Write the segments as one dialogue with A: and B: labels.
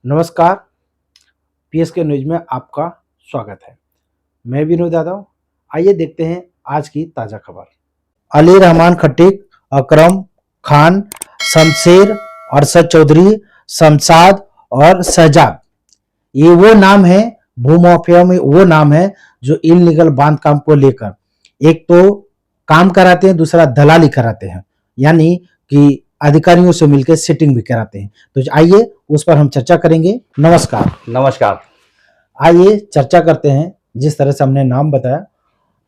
A: नमस्कार, PSK news में आपका स्वागत है। मैं विनोद यादव। आइए देखते हैं आज की ताज़ा खबर। अली रहमान खट्टिक, अकरम खान, शमशेर, अरशद चौधरी, शमशाद और शहजाद, ये वो नाम है, भूमाफिया में वो नाम है जो इल्लीगल बांध काम को लेकर एक तो काम कराते हैं, दूसरा दलाली कराते हैं, यानी कि अधिकारियों से मिलकर सेटिंग भी कराते हैं। तो आइए उस पर हम चर्चा करेंगे। नमस्कार।
B: नमस्कार।
A: आइए चर्चा करते हैं। जिस तरह से हमने नाम बताया,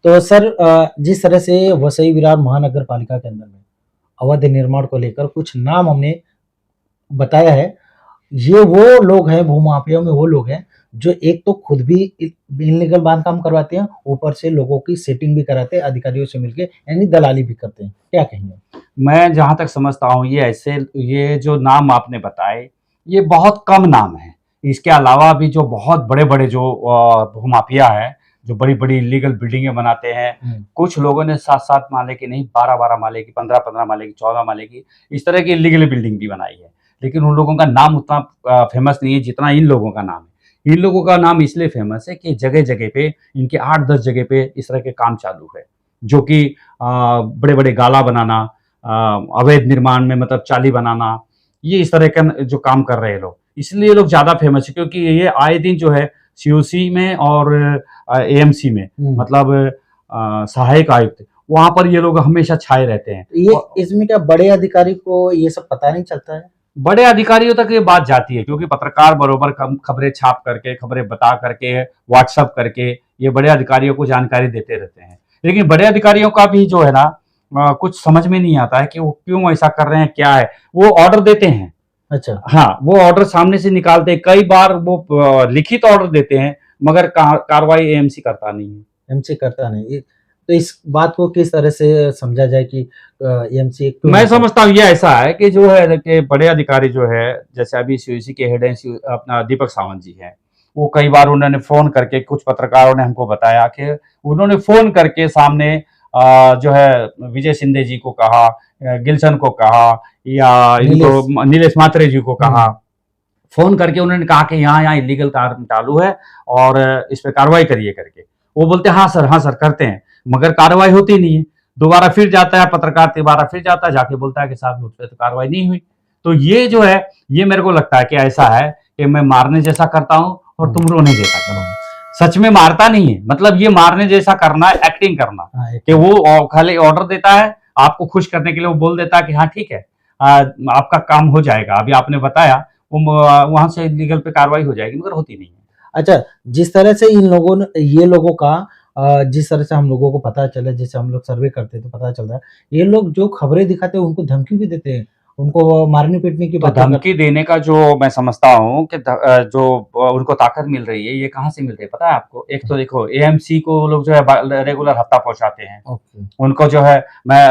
A: तो सर जिस तरह से वसई विरार महानगर पालिका के अंदर में अवैध निर्माण को लेकर कुछ नाम हमने बताया है, ये वो लोग हैं, भूमाफिया में वो लोग हैं जो एक तो खुद भी इल्लीगल बांधकाम करवाते हैं, ऊपर से लोगों की सेटिंग भी कराते हैं अधिकारियों से मिलके, यानी दलाली भी करते हैं। क्या कहेंगे?
B: मैं जहाँ तक समझता हूँ ये जो नाम आपने बताए, ये बहुत कम नाम है। इसके अलावा भी जो बहुत बड़े-बड़े जो भूमाफिया है, जो बड़ी-बड़ी इल्लीगल बिल्डिंगें बनाते हैं, कुछ लोगों ने 7-7 माले की नहीं, 12-12 माले की, 15-15 माले की, 14 माले की, इस तरह की इल्लीगल बिल्डिंग भी बनाई है। लेकिन उन लोगों का नाम उतना फेमस नहीं है जितना इन लोगों का नाम है। इन लोगों का नाम इसलिए फेमस है कि जगह-जगह पे इनके 8-10 जगह पे इस तरह के काम चालू है, जो कि बड़े-बड़े गाला बनाना, अवैध निर्माण में मतलब चाली बनाना, ये इस तरह का जो काम कर रहे हैं लोग, इसलिए ये लोग ज़्यादा फेमस है, क्योंकि ये आए दिन जो है सीओसी में और एएमसी में, मतलब सहायक आयुक्त, वहाँ पर ये लोग हमेशा छाए रहते हैं।
A: ये इसमें क्या बड़े अधिकारी को ये सब पता नहीं चलता है?
B: बड़े अधिकारियों तक ये बात जाती है, क्योंकि पत्रकार बरोबर खबरें छाप करके, खबरें बता करके, व्हाट्सएप करके ये बड़े अधिकारियों को जानकारी देते रहते हैं। लेकिन बड़े अधिकारियों का भी जो है ना, कुछ समझ में नहीं आता है कि वो क्यों ऐसा कर रहे हैं, क्या है। वो ऑर्डर देते हैं,
A: अच्छा।
B: हाँ, वो ऑर्डर सामने से निकालते हैं। कई बार वो लिखित ऑर्डर देते हैं, मगर कार्रवाई एएमसी करता नहीं है।
A: एमसी करता नहीं। तो इस बात को किस तरह से समझा जाए कि एमसी क्यों
B: मैं
A: नहीं करता?
B: समझता हूँ ये ऐसा है कि जो है कि बड़े अधिकारी जो है, जैसे अभी सीओसी के हेड हैं अपना दीपक सावंत जी हैं, वो कई बार उन्होंने फ़ोन करके, कुछ पत्रकारों ने हमको बताया कि उन्होंने फ़ोन करके सामने जो है विजय शिंदे जी को कहा, गिल्सन को कहा, या इनको नीलेश मात्रे जी को कहा, फ़ोन करके उन्होंने कहा कि यहाँ-यहाँ इल्लीगल काम चालू है और इस पे कार्रवाई करिए करके। वो बोलते हैं, हाँ सर, करते हैं, मगर कार्रवाई होती नहीं है। दोबारा फिर जाता है पत्रकार, दोबारा फिर जाता है, जाके बोलता है कि साहब मुझ पे तो कार्रवाई नहीं हुई। तो ये जो है, ये मेरे को लगता है कि ऐसा है कि मैं मारने जैसा करता हूँ और तुम रोने जैसा करो। सच में मारता नहीं है, मतलब ये मारने जैसा करना है, एक्टिंग करना, कि वो खाली ऑर्डर देता है, आपको खुश करने के लिए वो बोल देता है कि हाँ ठीक है, आपका काम हो जाएगा। अभी आपने बताया, वहाँ से लीगल पे कार्रवाई हो जाएगी, मगर होती नहीं है।
A: अच्छा, जिस तरह से इन लोगों ने ये लोगों का जिस तरह से हम लोगों को पता चला, जैसे हम लोग सर्वे करते हैं तो पता चलता है, ये लोग जो खबरें दिखाते हैं उनको धमकी भी देते हैं, उनको मारने-पीटने की
B: तो
A: बातें
B: धमकी देने का जो मैं समझता हूँ कि जो उनको ताकत मिल रही है, ये कहाँ से मिल रही है पता है आपको? एक तो देखो, एएमसी को वो लोग जो है रेगुलर हफ्ता पहुँचाते हैं।
A: ओके।
B: उनको जो है,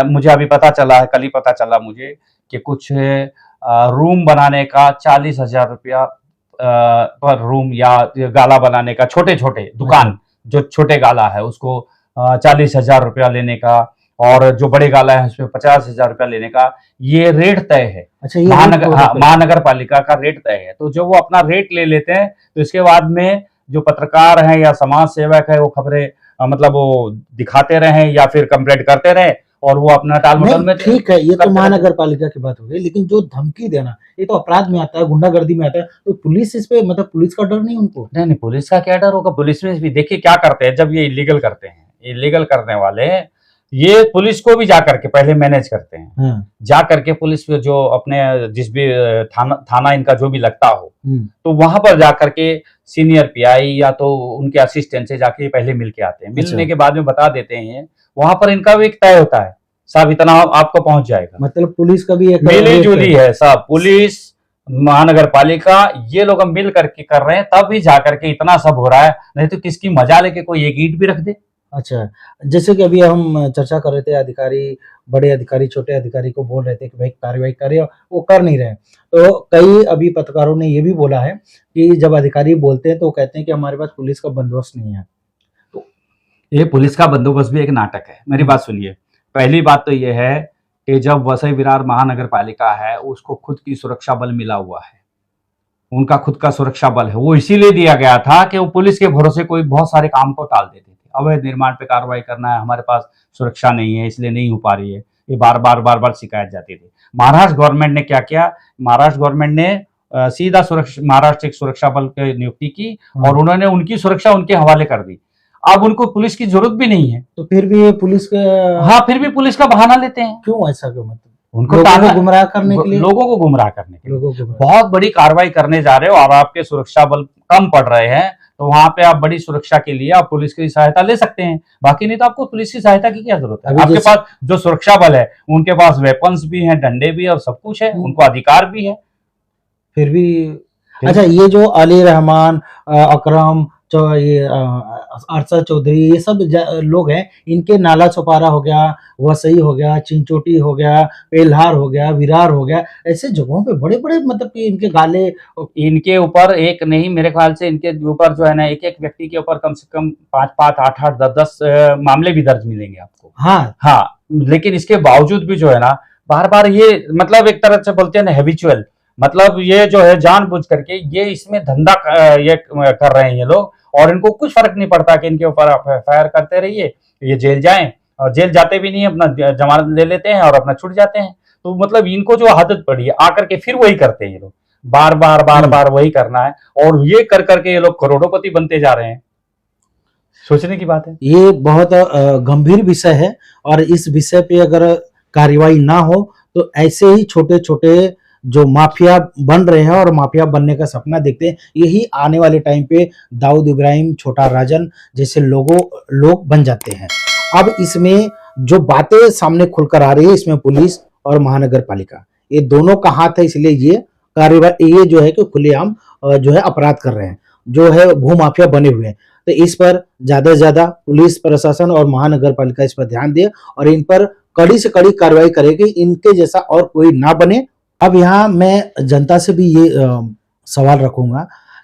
B: मुझे अभी पता चला है, कल ही पता चला मुझे कि कुछ रूम बनाने का 40,000 रुपया पर रूम, या गाला बनाने का, छोटे-छोटे दुकान, जो छोटे गाला है उसको 40,000 रुपया लेने का, और जो बड़े गाला है उसमें 50,000 रुपया लेने का, ये रेट तय है।
A: अच्छा, ये
B: महानगर पालिका का रेट तय है। तो जो वो अपना रेट ले लेते हैं, तो इसके बाद में जो पत्रकार हैं या समाज सेवक है, वो खबरें मतलब वो दिखाते रहें या फिर कंप्लेंट करते रहें, और वो अपना टाल-मटोल में
A: ठीक है, ये तो महानगर पालिका की बात हो गई, लेकिन जो धमकी देना, ये तो अपराध में आता है, गुंडागर्दी में आता है। तो पुलिस इस पे, मतलब पुलिस का डर नहीं उनको?
B: नहीं, पुलिस का क्या डर होगा? पुलिस में भी देखिए क्या करते हैं, जब ये इल्लीगल करते हैं, इल्लीगल करने वाले, ये पुलिस को भी जा करके पहले मैनेज करते हैं। जा करके पुलिस जो अपने जिस भी थाना इनका जो भी लगता हो, तो वहां पर जा करके सीनियर पीआई या तो उनके असिस्टेंट से जाके पहले मिल के आते हैं। मिलने के बाद में बता देते हैं, वहां पर इनका भी एक तय होता है, साहब इतना आपको पहुंच जाएगा।
A: मतलब पुलिस का भी एक
B: मिली जुली है सब, पुलिस, महानगर पालिका, ये लोग मिल करके कर रहे हैं, तब भी जाकर के इतना सब हो रहा है। नहीं तो किसकी मजा लेके कोई एक ईंट भी रख दे।
A: अच्छा, जैसे कि अभी हम चर्चा कर रहे थे, अधिकारी, बड़े अधिकारी, छोटे अधिकारी को बोल रहे थे कि भाई कार्रवाई करें, वो कर नहीं रहे। तो कई अभी पत्रकारों ने ये भी बोला है कि जब अधिकारी बोलते हैं तो वो कहते हैं कि हमारे पास पुलिस का बंदोबस्त नहीं है।
B: तो ये पुलिस का बंदोबस्त भी एक नाटक है। मेरी बात सुनिए, पहली बात तो ये है कि जब वसई विरार महानगर पालिका है, उसको खुद की सुरक्षा बल मिला हुआ है। उनका खुद का सुरक्षा बल है, वो इसीलिए दिया गया था कि वो पुलिस के भरोसे कोई बहुत सारे काम को टाल देते थे। अवैध निर्माण पे कार्रवाई करना है, हमारे पास सुरक्षा नहीं है इसलिए नहीं हो पा रही है, ये बार बार शिकायत जाती थी। महाराष्ट्र गवर्नमेंट ने क्या किया, महाराष्ट्र गवर्नमेंट ने सीधा महाराष्ट्र एक सुरक्षा बल की नियुक्ति की और उन्होंने उनकी सुरक्षा उनके हवाले कर दी। अब उनको पुलिस की जरूरत भी नहीं है।
A: तो फिर भी ये पुलिस का,
B: हाँ, फिर भी पुलिस का बहाना लेते हैं।
A: क्यों ऐसा, क्यों? मतलब
B: उनको
A: लोगों
B: ताना
A: को गुमराह करने के लिए,
B: लोगों को गुमराह करने के लिए
A: लोगों को
B: बहुत बड़ी कार्रवाई करने जा रहे हो और आपके सुरक्षा बल कम पड़ रहे हैं, तो वहां पे आप बड़ी सुरक्षा के लिए आप पुलिस की सहायता ले सकते हैं। बाकी नहीं तो आपको पुलिस की सहायता की क्या जरूरत है?
A: अभी
B: आपके
A: जैसे-
B: पास जो सुरक्षा बल है उनके पास वेपन्स भी हैं, डंडे भी है और सब कुछ है, उनको अधिकार भी है।
A: फिर भी अच्छा, ये जो अली रहमान, अकरम, ये अरशद चौधरी, ये सब लोग हैं, इनके नाला सोपारा हो गया, वसई हो गया, चिंचोटी हो गया, पेल्हार हो गया, विरार हो गया, ऐसे जगहों पे बड़े बड़े मतलब कि इनके गाले,
B: इनके ऊपर एक नहीं, मेरे ख्याल से इनके ऊपर जो है ना, एक एक व्यक्ति के ऊपर कम से कम 5-5, 8-8, 10-10 मामले भी दर्ज मिलेंगे आपको।
A: हाँ
B: हाँ, लेकिन इसके बावजूद भी जो है ना, बार बार ये मतलब एक तरह से बोलते हैं ना हैबिचुअल, मतलब ये जो है जानबूझ करके ये इसमें धंधा ये कर रहे हैं ये लोग, और इनको कुछ फर्क नहीं पड़ता कि इनके ऊपर आप एफआईआर करते रहिए, ये जेल जाएं, और जेल जाते भी नहीं, अपना जमानत ले लेते हैं और अपना छूट जाते हैं। तो मतलब इनको जो आदत पड़ी है आकर के फिर वही करते हैं ये लोग, बार बार वही करना है, और ये कर करके ये लोग करोड़ोंपति बनते जा रहे हैं। सोचने की बात है।
A: ये बहुत गंभीर विषय है, और इस विषय पे अगर कार्रवाई ना हो तो ऐसे ही छोटे छोटे जो माफिया बन रहे हैं और माफिया बनने का सपना देखते हैं, यही आने वाले टाइम पे दाऊद इब्राहिम, छोटा राजन जैसे लोग बन जाते हैं। अब इसमें जो बातें सामने खुलकर आ रही है, इसमें पुलिस और महानगर पालिका ये दोनों का हाथ है, इसलिए ये कार्रवाई, ये जो है कि खुलेआम जो है अपराध कर रहे हैं, जो है भूमाफिया बने हुए हैं। तो इस पर ज्यादा से ज्यादा पुलिस प्रशासन और महानगर पालिका इस पर ध्यान दे और इन पर कड़ी से कड़ी कार्रवाई करेगी, इनके जैसा और कोई ना बने। अब यहाँ मैं जनता से भी ये सवाल रखूंगा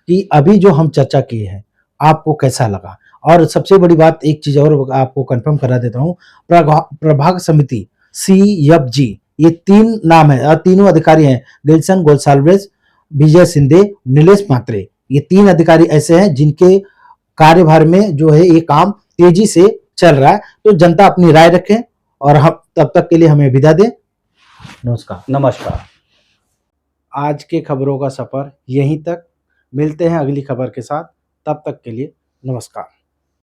A: कि अभी जो हम चर्चा किए हैं आपको कैसा लगा, और सबसे बड़ी बात एक चीज और आपको कंफर्म करा देता हूँ, प्रभाग समिति CFG, ये 3 नाम है और तीनों अधिकारी हैं, गिल्सन गोल्साल्वेज, विजय सिंधे, नीलेश म्हात्रे, ये 3 अधिकारी ऐसे हैं जिनके कार्यभार में जो है ये काम तेजी से चल रहा है। तो जनता अपनी राय रखें और हम तब तक के लिए हमें विदा दें।
B: नमस्कार।
A: आज के खबरों का सफर यहीं तक, मिलते हैं अगली खबर के साथ, तब तक के लिए नमस्कार।